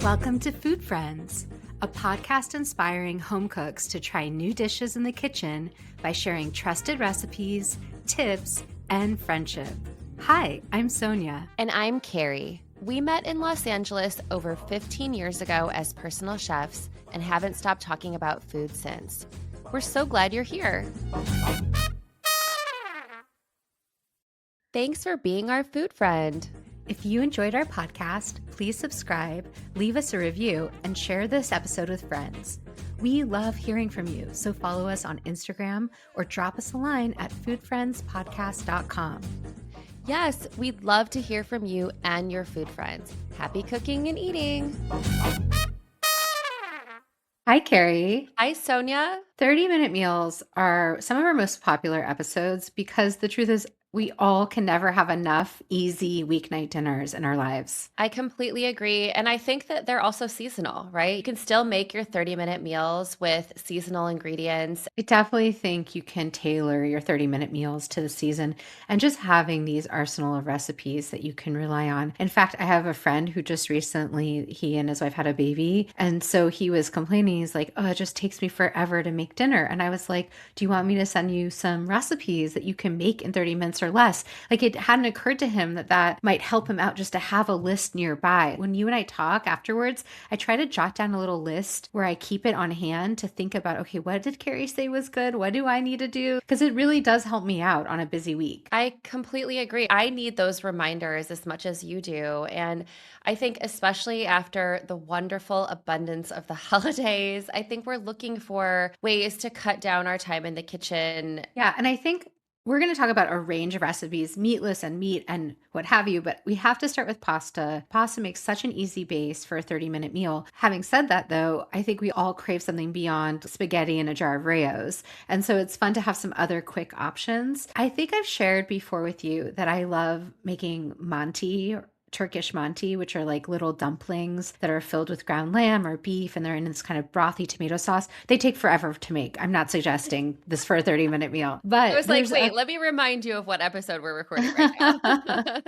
Welcome to Food Friends, a podcast inspiring home cooks to try new dishes in the kitchen by sharing trusted recipes, tips, and friendship. Hi, I'm Sonia. And I'm Carrie. We met in Los Angeles over 15 years ago as personal chefs and haven't stopped talking about food since. We're so glad you're here. Thanks for being our food friend. If you enjoyed our podcast, please subscribe, leave us a review, and share this episode with friends. We love hearing from you, so follow us on Instagram or drop us a line at foodfriendspodcast.com. Yes, we'd love to hear from you and your food friends. Happy cooking and eating. Hi, Carrie. Hi, Sonia. 30-minute meals are some of our most popular episodes because the truth is we all can never have enough easy weeknight dinners in our lives. I completely agree. And I think that they're also seasonal, right? You can still make your 30-minute meals with seasonal ingredients. I definitely think you can tailor your 30-minute meals to the season and just having these arsenal of recipes that you can rely on. In fact, I have a friend who just recently, he and his wife had a baby. And so he was complaining, he's like, oh, it just takes me forever to make dinner. And I was like, do you want me to send you some recipes that you can make in 30 minutes or less? Like, it hadn't occurred to him that that might help him out just to have a list nearby. When you and I talk afterwards, I try to jot down a little list where I keep it on hand to think about, okay, what did Carrie say was good? What do I need to do? Because it really does help me out on a busy week. I completely agree. I need those reminders as much as you do. And I think especially after the wonderful abundance of the holidays, I think we're looking for ways to cut down our time in the kitchen. Yeah, and I think we're going to talk about a range of recipes, meatless and meat and what have you, but we have to start with pasta. Pasta makes such an easy base for a 30-minute meal. Having said that, though, I think we all crave something beyond spaghetti and a jar of Raos. And so it's fun to have some other quick options. I think I've shared before with you that I love making manti, Turkish manti, which are like little dumplings that are filled with ground lamb or beef, and they're in this kind of brothy tomato sauce. They take forever to make. I'm not suggesting this for a 30-minute meal, but I was like, wait, let me remind you of what episode we're recording right now.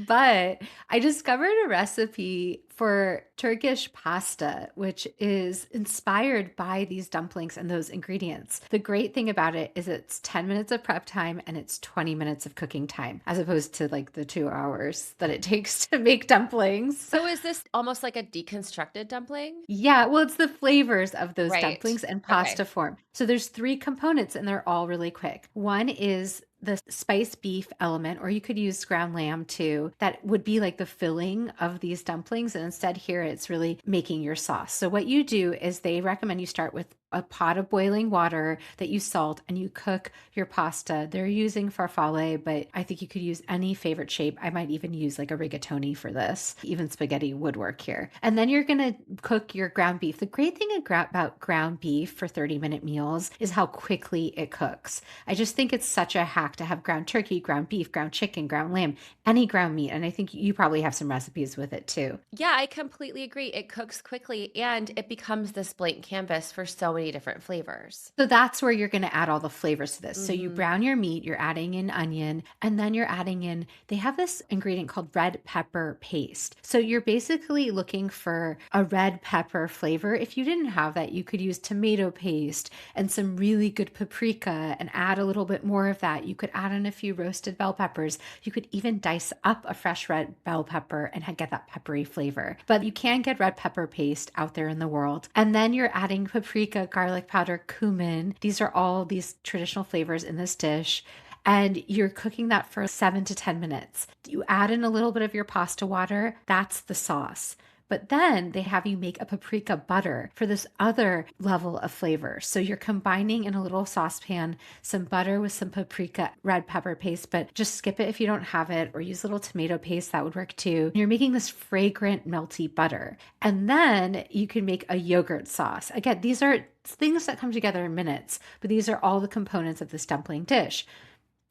But I discovered a recipe for Turkish pasta, which is inspired by these dumplings and those ingredients. The great thing about it is it's 10 minutes of prep time and it's 20 minutes of cooking time, as opposed to like the 2 hours that it takes to make dumplings. So is this almost like a deconstructed dumpling? Yeah, well, it's the flavors of those Right. dumplings in pasta form. So there's 3 components and they're all really quick. One is the spiced beef element, or you could use ground lamb too. That would be like the filling of these dumplings. And instead here, it's really making your sauce. So what you do is they recommend you start with a pot of boiling water that you salt and you cook your pasta. They're using farfalle, but I think you could use any favorite shape. I might even use like a rigatoni for this. Even spaghetti would work here. And then you're going to cook your ground beef. The great thing about ground beef for 30-minute meals is how quickly it cooks. I just think it's such a hack to have ground turkey, ground beef, ground chicken, ground lamb, any ground meat. And I think you probably have some recipes with it too. Yeah, I completely agree. It cooks quickly and it becomes this blank canvas for so many different flavors. So that's where you're going to add all the flavors to this. So you brown your meat, you're adding in onion, and then you're adding in, they have this ingredient called red pepper paste. So you're basically looking for a red pepper flavor. If you didn't have that, you could use tomato paste and some really good paprika and add a little bit more of that. You could add in a few roasted bell peppers. You could even dice up a fresh red bell pepper and get that peppery flavor. But you can get red pepper paste out there in the world. And then you're adding paprika, garlic powder, cumin. These are all these traditional flavors in this dish. And you're cooking that for 7 to 10 minutes. You add in a little bit of your pasta water. That's the sauce. But then they have you make a paprika butter for this other level of flavor. So you're combining in a little saucepan some butter with some paprika, red pepper paste, but just skip it if you don't have it, or use a little tomato paste. That would work too. You're making this fragrant, melty butter. And then you can make a yogurt sauce. Again, these are things that come together in minutes, but these are all the components of this dumpling dish.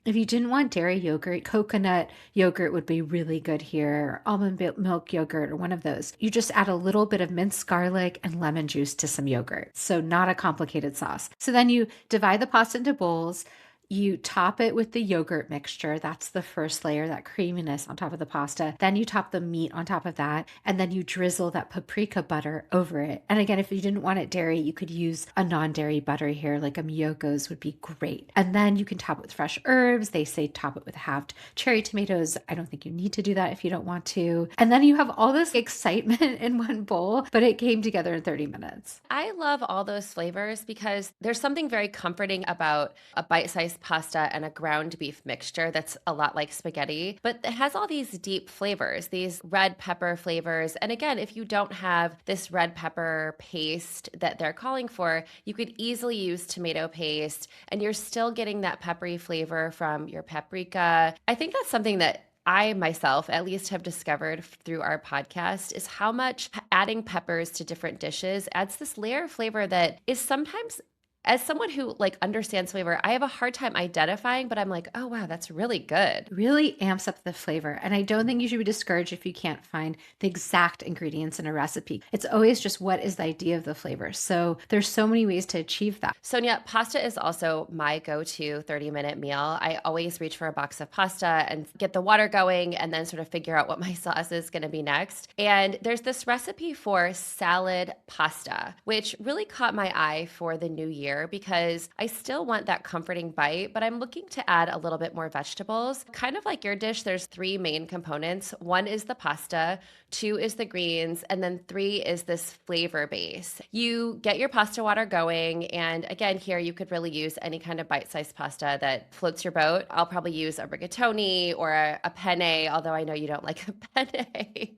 If you didn't want dairy yogurt, coconut yogurt would be really good here, or almond milk yogurt, or one of those. You just add a little bit of minced garlic and lemon juice to some yogurt. So not a complicated sauce. So then you divide the pasta into bowls. You top it with the yogurt mixture. That's the first layer, that creaminess on top of the pasta. Then you top the meat on top of that, and then you drizzle that paprika butter over it. And again, if you didn't want it dairy, you could use a non-dairy butter here, like a Miyoko's would be great. And then you can top it with fresh herbs. They say top it with halved cherry tomatoes. I don't think you need to do that if you don't want to. And then you have all this excitement in one bowl, but it came together in 30 minutes. I love all those flavors because there's something very comforting about a bite-sized pasta and a ground beef mixture that's a lot like spaghetti, but it has all these deep flavors, these red pepper flavors. And again, if you don't have this red pepper paste that they're calling for, you could easily use tomato paste and you're still getting that peppery flavor from your paprika. I think that's something that I myself at least have discovered through our podcast is how much adding peppers to different dishes adds this layer of flavor that is sometimes, as someone who like understands flavor, I have a hard time identifying, but I'm like, oh wow, that's really good. Really amps up the flavor. And I don't think you should be discouraged if you can't find the exact ingredients in a recipe. It's always just what is the idea of the flavor. So there's so many ways to achieve that. Sonia, pasta is also my go-to 30-minute meal. I always reach for a box of pasta and get the water going and then sort of figure out what my sauce is going to be next. And there's this recipe for salad pasta, which really caught my eye for the new year because I still want that comforting bite, but I'm looking to add a little bit more vegetables. Kind of like your dish, there's three main components. One is the pasta, two is the greens, and then three is this flavor base. You get your pasta water going, and again, here you could really use any kind of bite-sized pasta that floats your boat. I'll probably use a rigatoni or a penne, although I know you don't like a penne.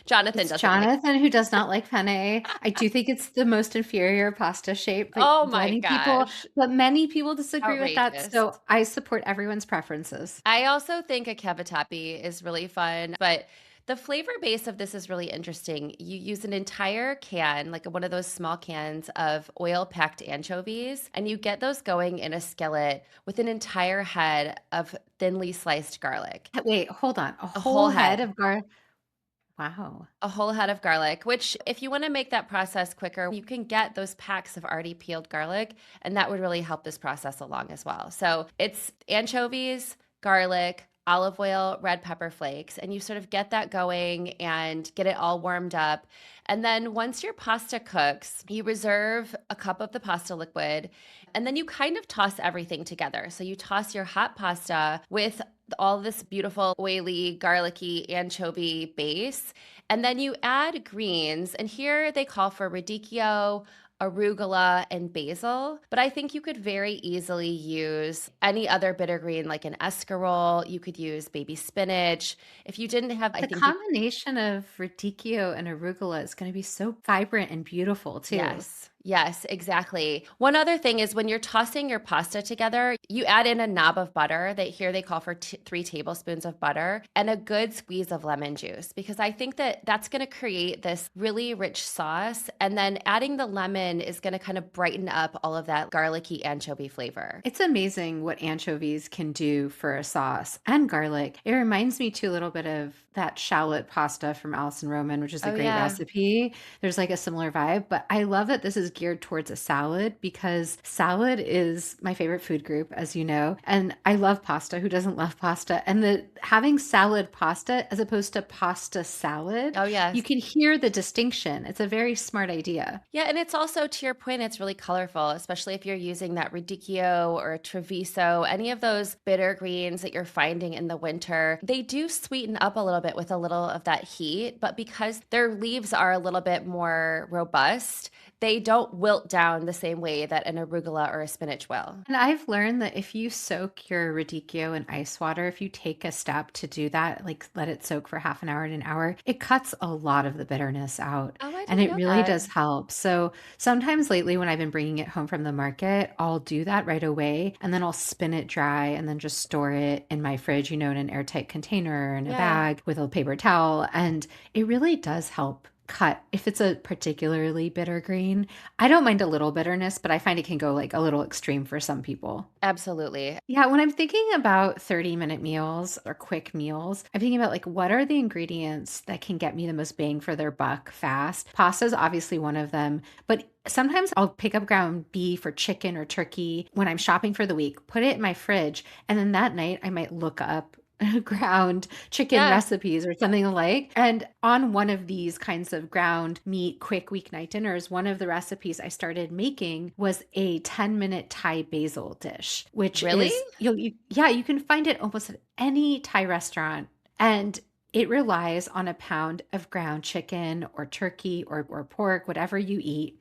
Jonathan It's doesn't like. Jonathan who does not like penne. I do think it's the most inferior pasta shape, Oh my gosh. but many people disagree with that. Outrageous. So I support everyone's preferences. I also think a cavatappi is really fun, but the flavor base of this is really interesting. You use an entire can, like one of those small cans of oil packed anchovies, and you get those going in a skillet with an entire head of thinly sliced garlic. Wait, hold on. A A whole whole head head. of garlic. Wow. A whole head of garlic, which, if you want to make that process quicker, you can get those packs of already peeled garlic, and that would really help this process along as well. So it's anchovies, garlic, olive oil, red pepper flakes, and you sort of get that going and get it all warmed up. And then once your pasta cooks, you reserve a cup of the pasta liquid, and then you kind of toss everything together. So you toss your hot pasta with all this beautiful oily, garlicky anchovy base. And then you add greens. And here they call for radicchio, arugula, and basil. But I think you could very easily use any other bitter green like an escarole. You could use baby spinach. If you didn't have, I The think you. combination of radicchio and arugula is going to be so vibrant and beautiful too. Yes. Yes, exactly. One other thing is when you're tossing your pasta together, you add in a knob of butter that here they call for 3 tablespoons of butter and a good squeeze of lemon juice because I think that that's going to create this really rich sauce. And then adding the lemon is going to kind of brighten up all of that garlicky anchovy flavor. It's amazing what anchovies can do for a sauce and garlic. It reminds me too a little bit of that shallot pasta from Alison Roman, which is a Oh, great yeah. recipe. There's like a similar vibe, but I love that this is geared towards a salad because salad is my favorite food group, as you know, and I love pasta. Who doesn't love pasta? And the having salad pasta as opposed to pasta salad, Oh, yes. you can hear the distinction. It's a very smart idea. Yeah, and it's also, to your point, it's really colorful, especially if you're using that radicchio or treviso, any of those bitter greens that you're finding in the winter. They do sweeten up a little bit with a little of that heat, but because their leaves are a little bit more robust, they don't wilt down the same way that an arugula or a spinach will. And I've learned that if you soak your radicchio in ice water, if you take a step to do that, like let it soak for half an hour to an hour, it cuts a lot of the bitterness out. Oh, I And didn't it know really that. does help. So sometimes lately, when I've been bringing it home from the market, I'll do that right away. And then I'll spin it dry and then just store it in my fridge, in an airtight container in a Yeah. bag with a paper towel. And it really does help cut if it's a particularly bitter green. I don't mind a little bitterness, but I find it can go like a little extreme for some people. Absolutely. Yeah, when I'm thinking about 30-minute meals or quick meals, I'm thinking about like what are the ingredients that can get me the most bang for their buck fast? Pasta is obviously one of them, but Sometimes I'll pick up ground beef or chicken or turkey when I'm shopping for the week, put it in my fridge, and then that night I might look up ground chicken Yeah. recipes or something alike. And on one of these kinds of ground meat quick weeknight dinners, one of the recipes I started making was a 10-minute Thai basil dish, which Really? is yeah, you can find it almost at any Thai restaurant. And it relies on a pound of ground chicken or turkey or pork, whatever you eat.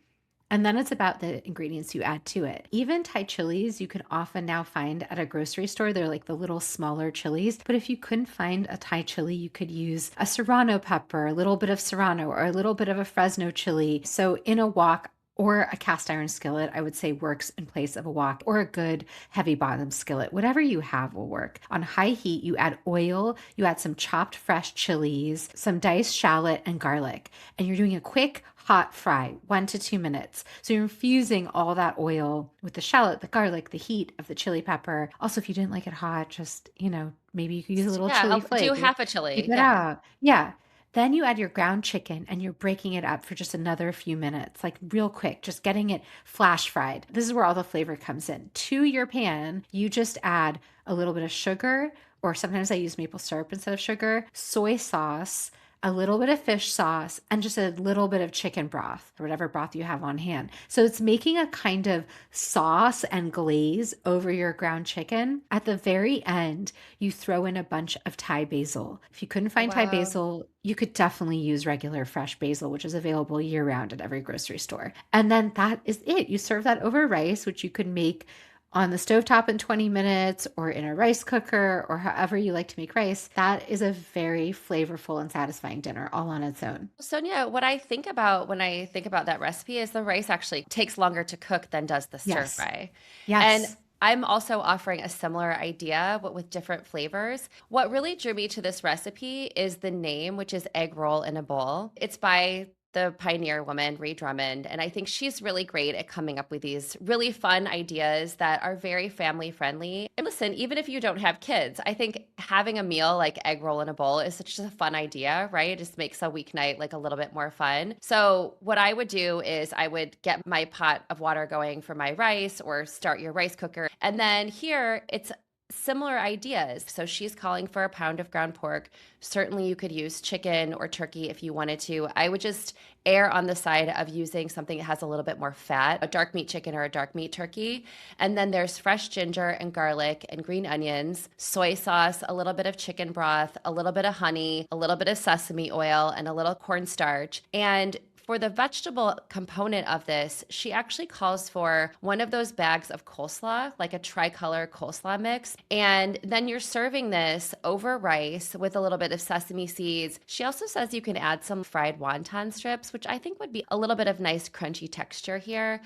And then it's about the ingredients you add to it. Even Thai chilies, you can often now find at a grocery store. They're like the little smaller chilies. But if you couldn't find a Thai chili, you could use a serrano pepper, a little bit of serrano, or a little bit of a Fresno chili. So in a wok, or a cast iron skillet, I would say works in place of a wok, or a good heavy bottom skillet. Whatever you have will work. On high heat, you add oil, you add some chopped fresh chilies, some diced shallot, and garlic. And you're doing a quick hot fry, 1 to 2 minutes. So you're infusing all that oil with the shallot, the garlic, the heat of the chili pepper. Also, if you didn't like it hot, just, maybe you could use a little Yeah, chili I'll do flake. half a Keep chili. it Yeah. out. Yeah. Then you add your ground chicken and you're breaking it up for just another few minutes, like real quick, just getting it flash fried. This is where all the flavor comes in. To your pan, you just add a little bit of sugar, or sometimes I use maple syrup instead of sugar, soy sauce, a little bit of fish sauce, and just a little bit of chicken broth or whatever broth you have on hand. So it's making a kind of sauce and glaze over your ground chicken. At the very end, you throw in a bunch of Thai basil. If you couldn't Oh, find Thai wow. basil, you could definitely use regular fresh basil, which is available year round at every grocery store. And then that is it. You serve that over rice, which you could make on the stovetop in 20 minutes or in a rice cooker or however you like to make rice. That is a very flavorful and satisfying dinner all on its own. Sonia, what I think about when I think about that recipe is the rice actually takes longer to cook than does the stir Yes. fry. And Yes. I'm also offering a similar idea, but with different flavors. What really drew me to this recipe is the name, which is egg roll in a bowl. It's by the pioneer woman, Ree Drummond. And I think she's really great at coming up with these really fun ideas that are very family friendly. And listen, even if you don't have kids, I think having a meal like egg roll in a bowl is such a fun idea, right? It just makes a weeknight like a little bit more fun. So, what I would do is I would get my pot of water going for my rice or start your rice cooker. And then here it's similar ideas. So she's calling for a pound of ground pork. Certainly, you could use chicken or turkey if you wanted to. I would just err on the side of using something that has a little bit more fat, a dark meat chicken or a dark meat turkey. And then there's fresh ginger and garlic and green onions, soy sauce, a little bit of chicken broth, a little bit of honey, a little bit of sesame oil, and a little cornstarch. And for the vegetable component of this, she actually calls for one of those bags of coleslaw, like a tricolor coleslaw mix. And then you're serving this over rice with a little bit of sesame seeds. She also says you can add some fried wonton strips, which I think would be a little bit of nice crunchy texture here.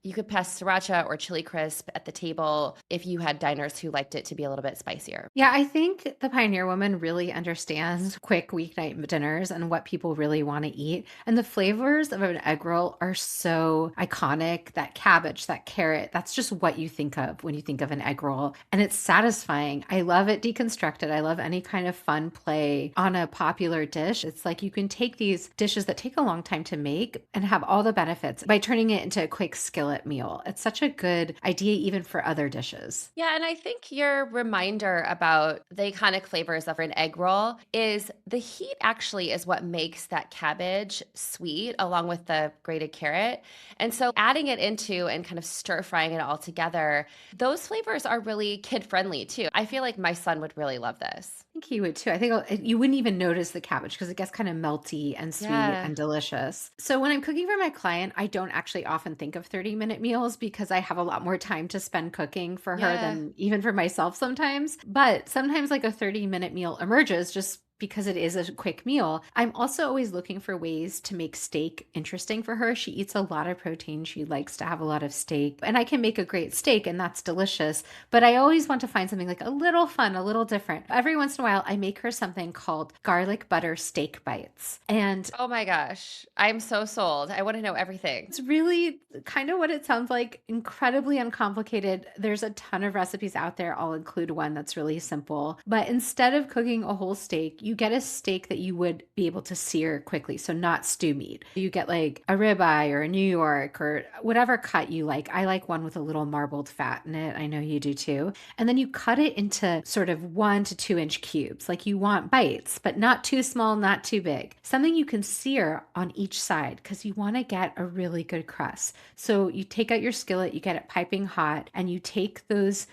You could pass sriracha or chili crisp at the table if you had diners who liked it to be a little bit spicier. Yeah, I think the Pioneer Woman really understands quick weeknight dinners and what people really want to eat. And the flavors of an egg roll are so iconic. That cabbage, that carrot, that's just what you think of when you think of an egg roll. And it's satisfying. I love it deconstructed. I love any kind of fun play on a popular dish. It's like you can take these dishes that take a long time to make and have all the benefits by turning it into a quick skillet meal. It's such a good idea, even for other dishes. Yeah, and I think your reminder about the iconic flavors of an egg roll is the heat actually is what makes that cabbage sweet along with the grated carrot. And so adding it into and kind of stir frying it all together, those flavors are really kid friendly too. I feel like my son would really love this. I think he would too. I think you wouldn't even notice the cabbage because it gets kind of melty and sweet Yeah. and delicious. So when I'm cooking for my client, I don't actually often think of 30-minute meals because I have a lot more time to spend cooking for her Yeah. than even for myself sometimes. But sometimes like a 30-minute meal emerges just because it is a quick meal. I'm also always looking for ways to make steak interesting for her. She eats a lot of protein. She likes to have a lot of steak, and I can make a great steak and that's delicious. But I always want to find something like a little fun, a little different. Every once in a while, I make her something called garlic butter steak bites. And Oh my gosh. I'm so sold. I want to know everything. it's really kind of what it sounds like, incredibly uncomplicated. There's a ton of recipes out there. I'll include one that's really simple. But instead of cooking a whole steak, You get a steak that you would be able to sear quickly, so not stew meat. You get like a ribeye or a New York or whatever cut you like. I like one with a little marbled fat in it. I know you do too. And then you cut it into sort of 1 to 2 inch cubes. Like you want bites, but not too small, not too big. Something you can sear on each side because you want to get a really good crust. So you take out your skillet, you get it piping hot, and you take those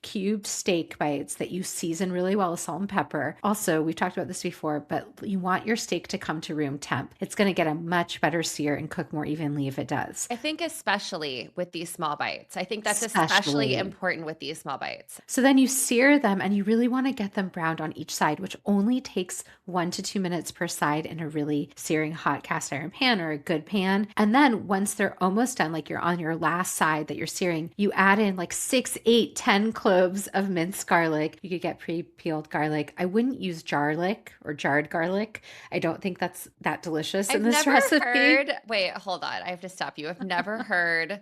cubed steak bites that you season really well with salt and pepper. Also, we've talked about this before, but you want your steak to come to room temp. It's going to get a much better sear and cook more evenly if it does. I think especially with these small bites. I think that's especially Especially. important with these small bites. So then you sear them and you really want to get them browned on each side, which only takes 1 to 2 minutes per side in a really searing hot cast iron pan or a good pan. And then once they're almost done, like you're on your last side that you're searing, you add in like 6, 8, 10 cloves of minced garlic. You could get pre-peeled garlic. I wouldn't use garlic or jarred garlic. I don't think that's that delicious in I've this never recipe. heard, wait, hold on. I have to stop you. I've never heard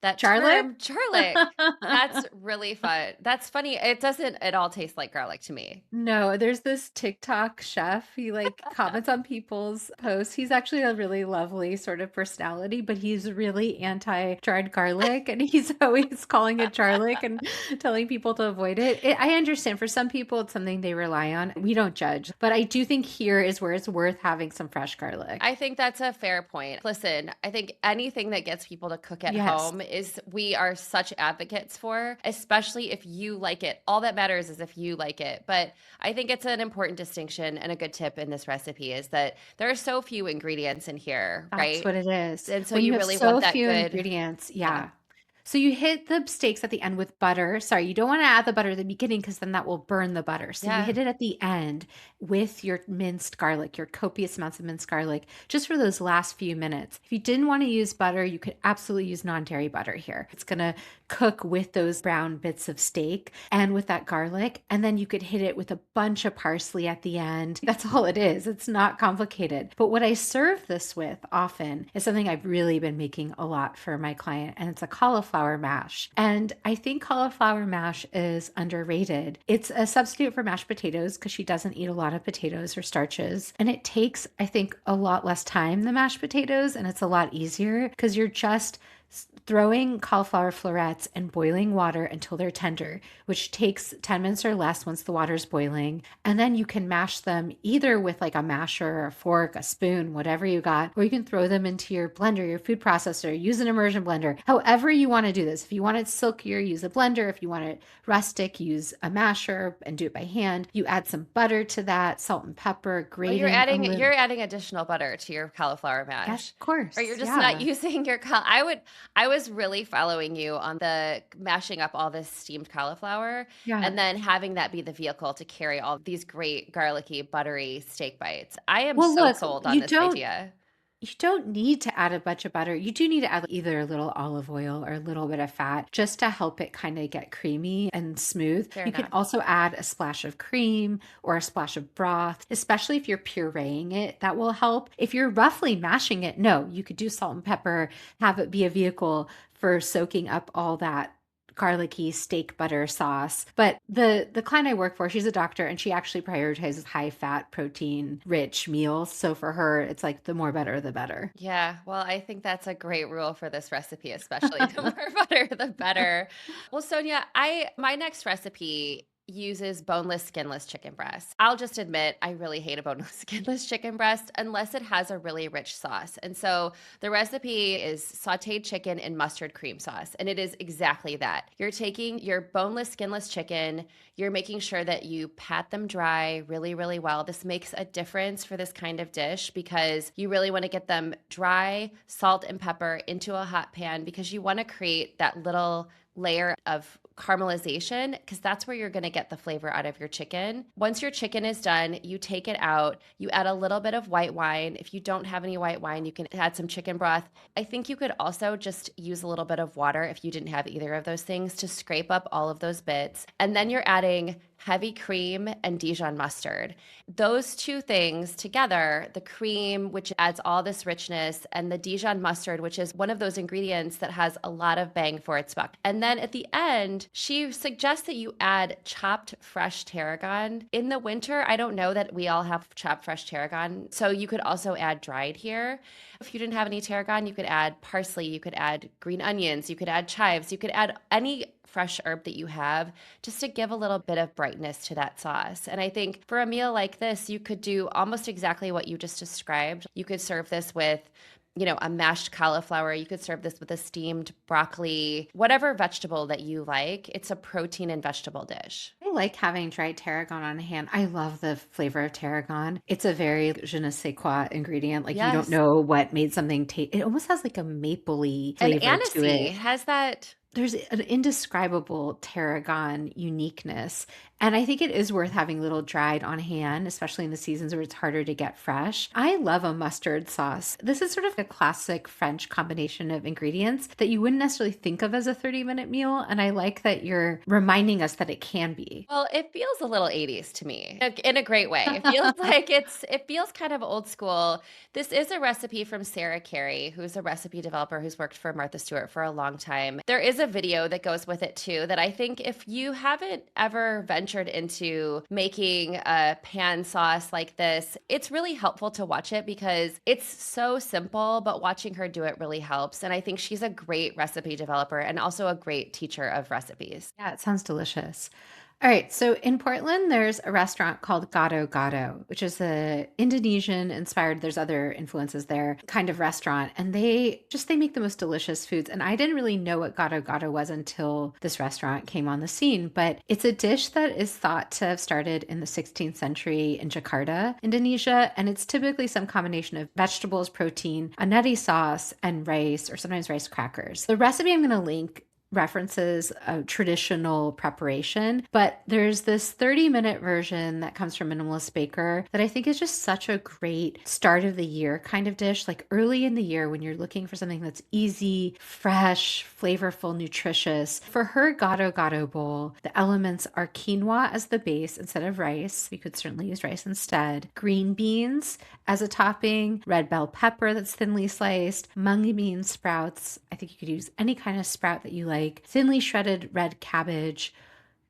that Garlic? term, garlic. That's really fun. That's funny. It doesn't at all taste like garlic to me. No, there's this TikTok chef. He like comments on people's posts. He's actually a really lovely sort of personality, but he's really anti-jarred garlic and he's always calling it garlic and telling people to avoid it. I understand for some people it's something they rely on. We don't judge, but I do think here is where it's worth having some fresh garlic. I think that's a fair point. Listen, I think anything that gets people to cook at Yes. home is we are such advocates for, especially if you like it. All that matters is if you like it. But I think it's an important distinction and a good tip in this recipe is that there are so few ingredients in here, That's right? what it is. And so When you you have really want so that few good, ingredients, yeah. yeah. So you hit the steaks at the end with butter. Sorry, you don't want to add the butter at the beginning because then that will burn the butter. So you Yeah. hit it at the end with your minced garlic, your copious amounts of minced garlic, just for those last few minutes. If you didn't want to use butter, you could absolutely use non-dairy butter here. It's going to cook with those brown bits of steak and with that garlic. And then you could hit it with a bunch of parsley at the end. That's all it is. It's not complicated. But what I serve this with often is something I've really been making a lot for my client, and it's a cauliflower mash. And I think cauliflower mash is underrated. It's a substitute for mashed potatoes because she doesn't eat a lot of potatoes or starches. And it takes, I think, a lot less time than mashed potatoes, and it's a lot easier because you're just throwing cauliflower florets in boiling water until they're tender, which takes 10 minutes or less once the water's boiling. And then you can mash them either with like a masher, a fork, a spoon, whatever you got, or you can throw them into your blender, your food processor, use an immersion blender, however you want to do this. If you want it silkier, use a blender. If you want it rustic, use a masher and do it by hand. You add some butter to that, salt and pepper, Well, you're grating a adding little. you're adding additional butter to your cauliflower Yes, mash. of Or you're course. just not Yeah. using your I was really following you on the mashing up all this steamed cauliflower Yeah. and then having that be the vehicle to carry all these great garlicky, buttery steak bites. I am Well, so look, sold on this idea. you don't need to add a bunch of butter. You do need to add either a little olive oil or a little bit of fat just to help it kind of get creamy and smooth. Fair You can enough. also add a splash of cream or a splash of broth, especially if you're pureeing it. That will help. If you're roughly mashing it, no, you could do salt and pepper, have it be a vehicle for soaking up all that garlicky steak butter sauce. But the client I work for, she's a doctor and she actually prioritizes high fat, protein rich meals. So for her, it's like the more butter, the better. Yeah, well, I think that's a great rule for this recipe, especially the more butter, the better. Well, Sonia, I my next recipe uses boneless, skinless chicken breast. I'll just admit I really hate a boneless, skinless chicken breast unless it has a really rich sauce. And so the recipe is sautéed chicken in mustard cream sauce, and it is exactly that. You're taking your boneless, skinless chicken, you're making sure that you pat them dry really, really well. This makes a difference for this kind of dish because you really want to get them dry, salt and pepper into a hot pan because you want to create that little layer of caramelization because that's where you're going to get the flavor out of your chicken. Once your chicken is done, you take it out, you add a little bit of white wine. If you don't have any white wine, you can add some chicken broth. I think you could also just use a little bit of water if you didn't have either of those things to scrape up all of those bits. And then you're adding heavy cream and Dijon mustard. Those two things together, the cream, which adds all this richness, and the Dijon mustard, which is one of those ingredients that has a lot of bang for its buck. And then at the end, she suggests that you add chopped fresh tarragon. In the winter, I don't know that we all have chopped fresh tarragon, so you could also add dried here. If you didn't have any tarragon, you could add parsley, you could add green onions, you could add chives, you could add any fresh herb that you have just to give a little bit of brightness to that sauce. And I think for a meal like this, you could do almost exactly what you just described. You could serve this with a mashed cauliflower. You could serve this with a steamed broccoli, whatever vegetable that you like. It's a protein and vegetable dish. I like having dried tarragon on hand. I love the flavor of tarragon. It's a very je ne sais quoi ingredient. Like you don't Yes. know what made something taste. It almost has like a mapley And flavor to anisey it. has that. There's an indescribable tarragon uniqueness. And I think it is worth having a little dried on hand, especially in the seasons where it's harder to get fresh. I love a mustard sauce. This is sort of a classic French combination of ingredients that you wouldn't necessarily think of as a 30-minute meal. And I like that you're reminding us that it can be. Well, it feels a little 80s to me in a great way. It feels like it feels kind of old school. This is a recipe from Sarah Carey, who's a recipe developer who's worked for Martha Stewart for a long time. There is a video that goes with it too that I think if you haven't ever ventured into making a pan sauce like this, it's really helpful to watch it because it's so simple, but watching her do it really helps. And I think she's a great recipe developer and also a great teacher of recipes. Yeah, it sounds delicious. All right, so in Portland, there's a restaurant called Gado Gado, which is a Indonesian inspired, there's other influences there, kind of restaurant. And they make the most delicious foods. And I didn't really know what Gado Gado was until this restaurant came on the scene, but it's a dish that is thought to have started in the 16th century in Jakarta, Indonesia. And it's typically some combination of vegetables, protein, a nutty sauce, and rice, or sometimes rice crackers. The recipe I'm going to link references a traditional preparation, but there's this 30-minute version that comes from Minimalist Baker that I think is just such a great start of the year kind of dish. Like early in the year when you're looking for something that's easy, fresh, flavorful, nutritious. For her Gado Gado bowl, the elements are quinoa as the base instead of rice. You could certainly use rice instead. Green beans as a topping, red bell pepper that's thinly sliced, mung bean sprouts. I think you could use any kind of sprout that you like, thinly shredded red cabbage,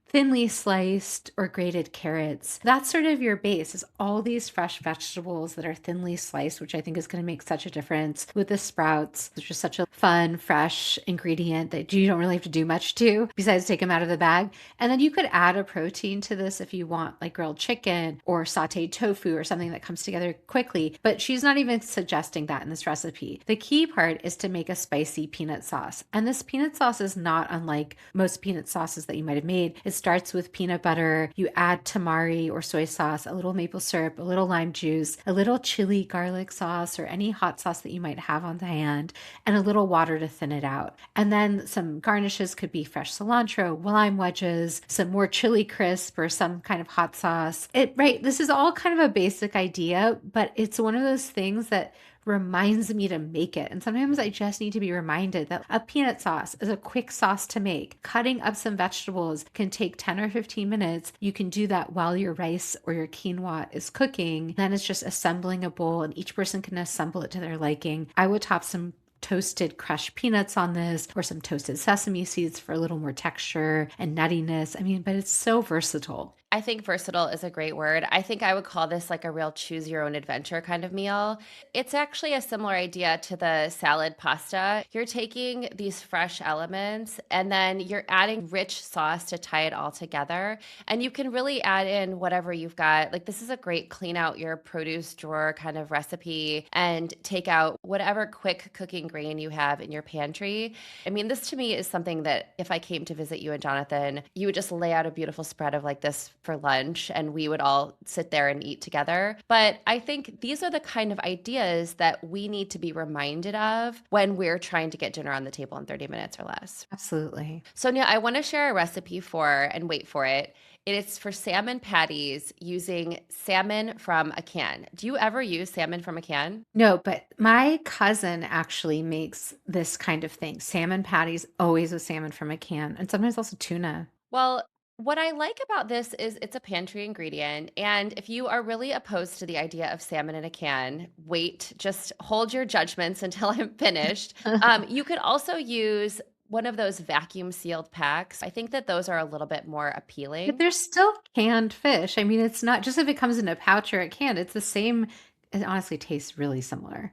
thinly sliced or grated carrots. That's sort of your base, is all these fresh vegetables that are thinly sliced, which I think is going to make such a difference with the sprouts, which is such a fun, fresh ingredient that you don't really have to do much to besides take them out of the bag. And then you could add a protein to this if you want, like grilled chicken or sauteed tofu or something that comes together quickly. But she's not even suggesting that in this recipe. The key part is to make a spicy peanut sauce. And this peanut sauce is not unlike most peanut sauces that you might have made. It starts with peanut butter. You add tamari or soy sauce, a little maple syrup, a little lime juice, a little chili garlic sauce, or any hot sauce that you might have on the hand, and a little water to thin it out. And then some garnishes could be fresh cilantro, lime wedges, some more chili crisp, or some kind of hot sauce. This is all kind of a basic idea, but it's one of those things that reminds me to make it. And sometimes I just need to be reminded that a peanut sauce is a quick sauce to make. Cutting up some vegetables can take 10 or 15 minutes. You can do that while your rice or your quinoa is cooking. Then it's just assembling a bowl, and each person can assemble it to their liking. I would top some toasted crushed peanuts on this, or some toasted sesame seeds for a little more texture and nuttiness. I mean, but it's so versatile. I think versatile is a great word. I think I would call this like a real choose your own adventure kind of meal. It's actually a similar idea to the salad pasta. You're taking these fresh elements and then you're adding rich sauce to tie it all together. And you can really add in whatever you've got. Like, this is a great clean out your produce drawer kind of recipe and take out whatever quick cooking grain you have in your pantry. I mean, this to me is something that if I came to visit you and Jonathan, you would just lay out a beautiful spread of like this for lunch and we would all sit there and eat together. But I think these are the kind of ideas that we need to be reminded of when we're trying to get dinner on the table in 30 minutes or less. Absolutely. Sonia, I want to share a recipe for, and wait for it. It is for salmon patties using salmon from a can. Do you ever use salmon from a can? No, but my cousin actually makes this kind of thing. Salmon patties, always with salmon from a can, and sometimes also tuna. Well, What I like about this is it's a pantry ingredient. And if you are really opposed to the idea of salmon in a can, wait, just hold your judgments until I'm finished. You could also use one of those vacuum sealed packs. I think that those are a little bit more But appealing. there's still canned fish. I mean, it's not just if it comes in a pouch or a can, it's the same. It honestly tastes really similar.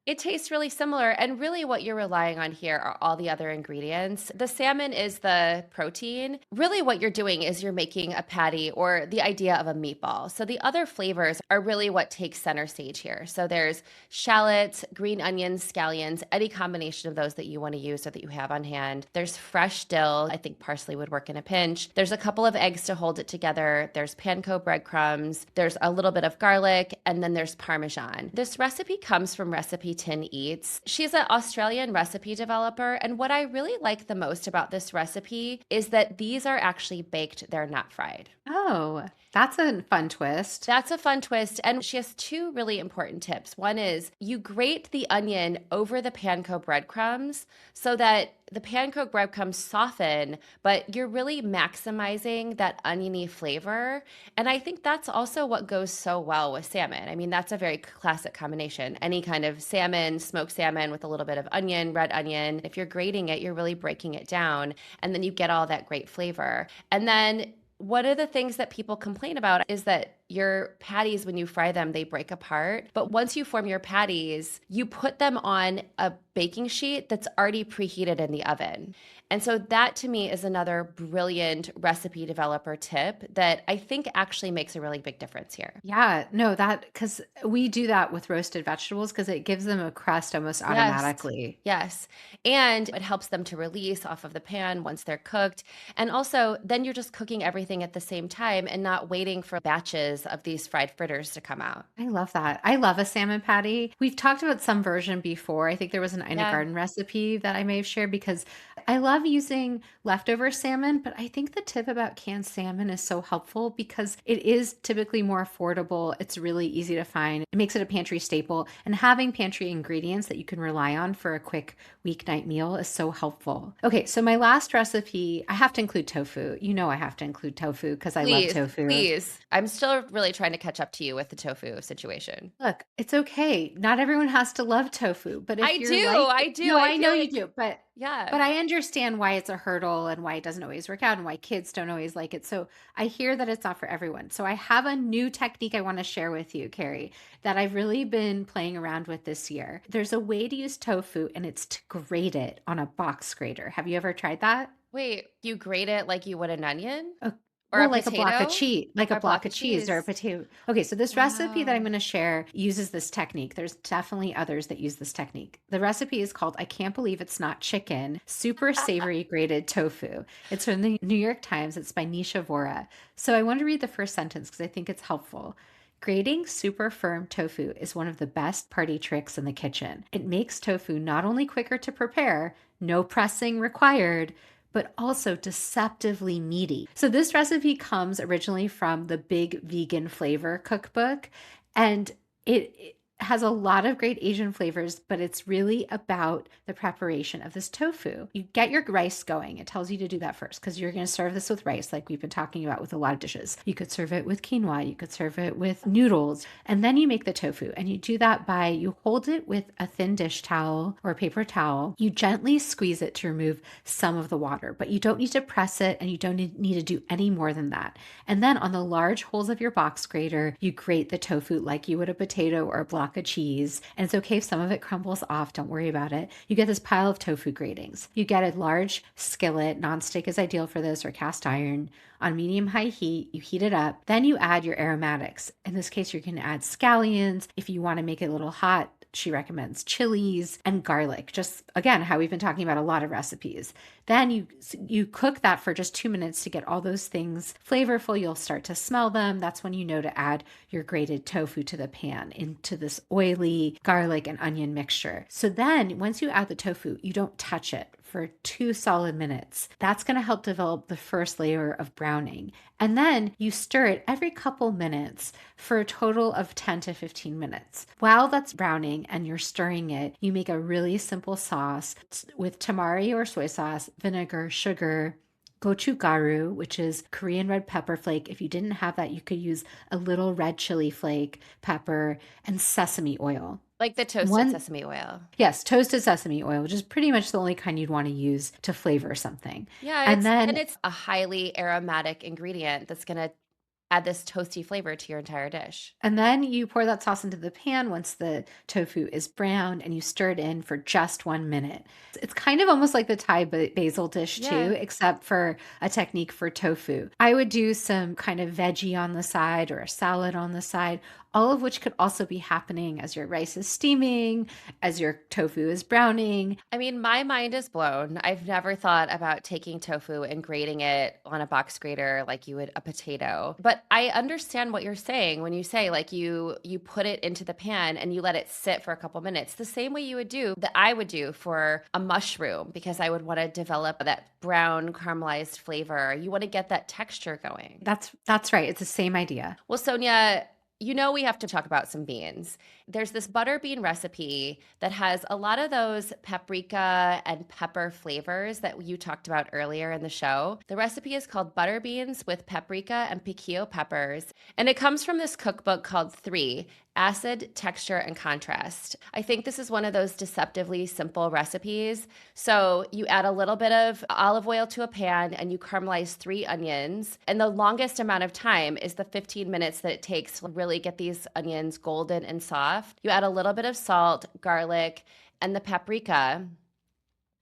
It tastes really similar. And really, what you're relying on here are all the other ingredients. The salmon is the protein. Really, what you're doing is you're making a patty or the idea of a meatball. So, the other flavors are really what takes center stage here. So, there's shallots, green onions, scallions, any combination of those that you want to use or that you have on hand. There's fresh dill. I think parsley would work in a pinch. There's a couple of eggs to hold it together. There's panko breadcrumbs. There's a little bit of garlic. And then there's Parmesan. This recipe comes from Recipe Tin Eats. She's an Australian recipe developer, and what I really like the most about this recipe is that these are actually baked, they're not fried. Oh, that's a fun twist. That's a fun twist. And she has two really important tips. One is you grate the onion over the panko breadcrumbs so that the panko breadcrumbs soften, but you're really maximizing that oniony flavor. And I think that's also what goes so well with salmon. I mean, that's a very classic combination. Any kind of salmon, smoked salmon with a little bit of onion, red onion. If you're grating it, you're really breaking it down, and then you get all that great flavor. And then one of the things that people complain about is that your patties, when you fry them, they break apart. But once you form your patties, you put them on a baking sheet that's already preheated in the oven. And so that to me is another brilliant recipe developer tip that I think actually makes a really big difference here. Yeah, no, that because we do that with roasted vegetables because it gives them a crust almost Yes. automatically. Yes. And it helps them to release off of the pan once they're cooked. And also, then you're just cooking everything at the same time and not waiting for batches of these fried fritters to come out. I love that. I love a salmon patty. We've talked about some version before. I think there was an Ina Yeah. Garden recipe that I may have shared because I love using leftover salmon, but I think the tip about canned salmon is so helpful because it is typically more affordable. It's really easy to find. It makes it a pantry staple, and having pantry ingredients that you can rely on for a quick weeknight meal is so helpful. Okay, so my last recipe, I have to include tofu. You know I have to include tofu because I love Please, tofu. please. I'm still really trying to catch up to you with the tofu situation. Look, it's okay. Not everyone has to love tofu, but if I you're do. like I do. no, I I know feel you like, do, but yeah. but I understand why it's a hurdle and why it doesn't always work out and why kids don't always like it. So I hear that it's not for everyone. So I have a new technique I want to share with you, Carrie, that I've really been playing around with this year. There's a way to use tofu and it's to grate it on a box grater. Have you ever tried that? Wait, you grate it like you would an onion Oh, or a well, like a block of potato cheese, like a or a block block of of cheese or a cheese? potato. Okay, so this recipe that I'm Wow. going to share uses this technique. There's definitely others that use this technique. The recipe is called I Can't Believe It's Not Chicken, Super Savory Grated Tofu. It's from the New York Times. It's by Nisha Vora. So I want to read the first sentence because I think it's helpful. Grating super firm tofu is one of the best party tricks in the kitchen. It makes tofu not only quicker to prepare, no pressing required, but also deceptively meaty. So, this recipe comes originally from the Big Vegan Flavor Cookbook, and it has a lot of great Asian flavors, but it's really about the preparation of this tofu. You get your rice going. It tells you to do that first because you're going to serve this with rice, like we've been talking about with a lot of dishes. You could serve it with quinoa, you could serve it with noodles, and then you make the tofu. And you do that by you hold it with a thin dish towel or a paper towel. You gently squeeze it to remove some of the water, but you don't need to press it and you don't need to do any more than that. And then on the large holes of your box grater, you grate the tofu like you would a potato or a block of cheese. And it's okay if some of it crumbles off, don't worry about it. You get this pile of tofu gratings. You get a large skillet, nonstick is ideal for this, or cast iron. On medium high heat, you heat it up. Then you add your aromatics. In this case, you're going to add scallions. If you want to make it a little hot, she recommends chilies and garlic. Just again, how we've been talking about a lot of recipes. Then you cook that for just 2 minutes to get all those things flavorful. You'll start to smell them. That's when you know to add your grated tofu to the pan into this oily garlic and onion mixture. So then once you add the tofu, you don't touch it for 2 solid minutes. That's going to help develop the first layer of browning. And then you stir it every couple minutes for a total of 10 to 15 minutes. While that's browning and you're stirring it, you make a really simple sauce with tamari or soy sauce, vinegar, sugar, gochugaru, which is Korean red pepper flake. If you didn't have that, you could use a little red chili flake, pepper, and sesame oil. Like the toasted One, sesame oil. yes, toasted sesame oil, which is pretty much the only kind you'd want to use to flavor something. Yeah, And then it's a highly aromatic ingredient that's gonna add this toasty flavor to your entire dish. And then you pour that sauce into the pan once the tofu is browned and you stir it in for just 1 minute. It's kind of almost like the Thai basil dish Yeah. too, except for a technique for tofu. I would do some kind of veggie on the side or a salad on the side, all of which could also be happening as your rice is steaming, as your tofu is browning. I mean, my mind is blown. I've never thought about taking tofu and grating it on a box grater like you would a potato. But I understand what you're saying when you say like you put it into the pan and you let it sit for a couple minutes. The same way you would do that I would do for a mushroom because I would want to develop that brown caramelized flavor. You want to get that texture going. That's right. It's the same idea. Well, Sonia, you know, we have to talk about some beans. There's this butter bean recipe that has a lot of those paprika and pepper flavors that you talked about earlier in the show. The recipe is called butter beans with paprika and piquillo peppers, and it comes from this cookbook called Three: Acid, Texture, and Contrast. I think this is one of those deceptively simple recipes. So you add a little bit of olive oil to a pan and you caramelize 3 onions. And the longest amount of time is the 15 minutes that it takes to really get these onions golden and soft. You add a little bit of salt, garlic, and the paprika,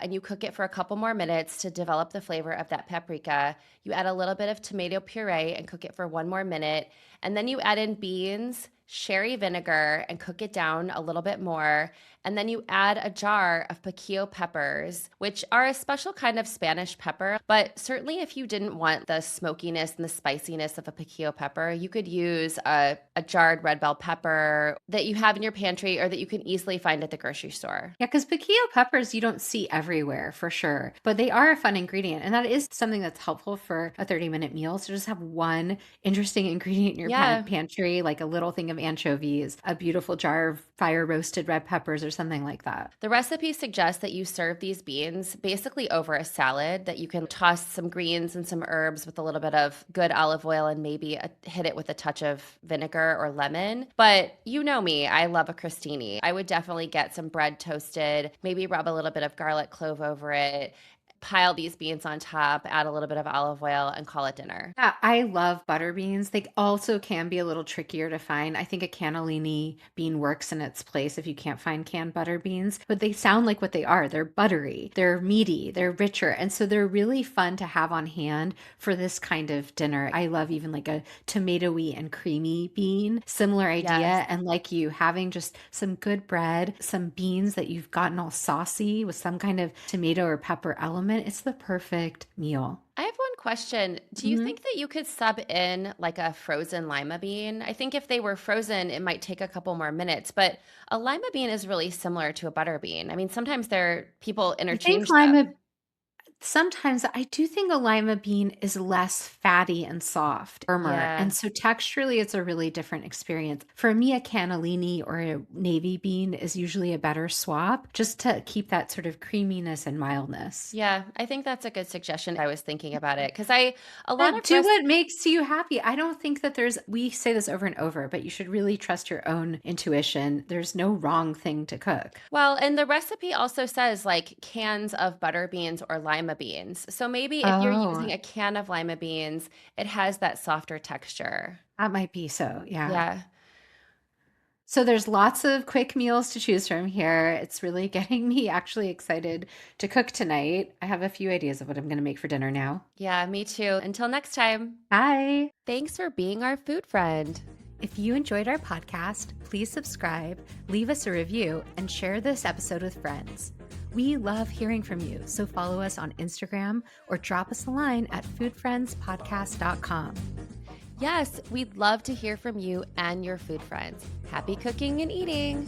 and you cook it for a couple more minutes to develop the flavor of that paprika. You add a little bit of tomato puree and cook it for 1 more minute. And then you add in beans, sherry vinegar, and cook it down a little bit more. And then you add a jar of piquillo peppers, which are a special kind of Spanish pepper. But certainly if you didn't want the smokiness and the spiciness of a piquillo pepper, you could use a jarred red bell pepper that you have in your pantry or that you can easily find at the grocery store. Yeah, because piquillo peppers you don't see everywhere for sure, but they are a fun ingredient. And that is something that's helpful for a 30-minute meal. So just have one interesting ingredient in your Yeah. pantry, like a little thing of anchovies, a beautiful jar of fire roasted red peppers, or something like that. The recipe suggests that you serve these beans basically over a salad, that you can toss some greens and some herbs with a little bit of good olive oil and maybe hit it with a touch of vinegar or lemon. But you know me, I love a crostini. I would definitely get some bread toasted, maybe rub a little bit of garlic clove over it, pile these beans on top, add a little bit of olive oil, and call it dinner. Yeah, I love butter beans. They also can be a little trickier to find. I think a cannellini bean works in its place if you can't find canned butter beans, but they sound like what they are. They're buttery, they're meaty, they're richer. And so they're really fun to have on hand for this kind of dinner. I love even like a tomatoey and creamy bean, similar idea. Yes. And like you, having just some good bread, some beans that you've gotten all saucy with some kind of tomato or pepper element. It's the perfect meal. I have one question. Do you Mhm. think that you could sub in like a frozen lima bean? I think if they were frozen, it might take a couple more minutes, but a lima bean is really similar to a butter bean. I mean, sometimes people I think interchange lima them. Sometimes I do think a lima bean is less fatty and soft, firmer, Yeah. and so texturally, it's a really different experience. For me, a cannellini or a navy bean is usually a better swap, just to keep that sort of creaminess and mildness. Yeah, I think that's a good suggestion. I was thinking about it because a lot But of do what makes you happy. I don't think that we say this over and over, but you should really trust your own intuition. There's no wrong thing to cook. well, and the recipe also says like cans of butter beans or lima beans. So maybe if you're Oh, using a can of lima beans, it has that softer texture. that might be so. Yeah. Yeah. So there's lots of quick meals to choose from here. It's really getting me actually excited to cook tonight. I have a few ideas of what I'm going to make for dinner now. Yeah, me too. Until next time. Bye. Thanks for being our food friend. If you enjoyed our podcast, please subscribe, leave us a review, and share this episode with friends. We love hearing from you, so follow us on Instagram or drop us a line at foodfriendspodcast.com. Yes, we'd love to hear from you and your food friends. Happy cooking and eating.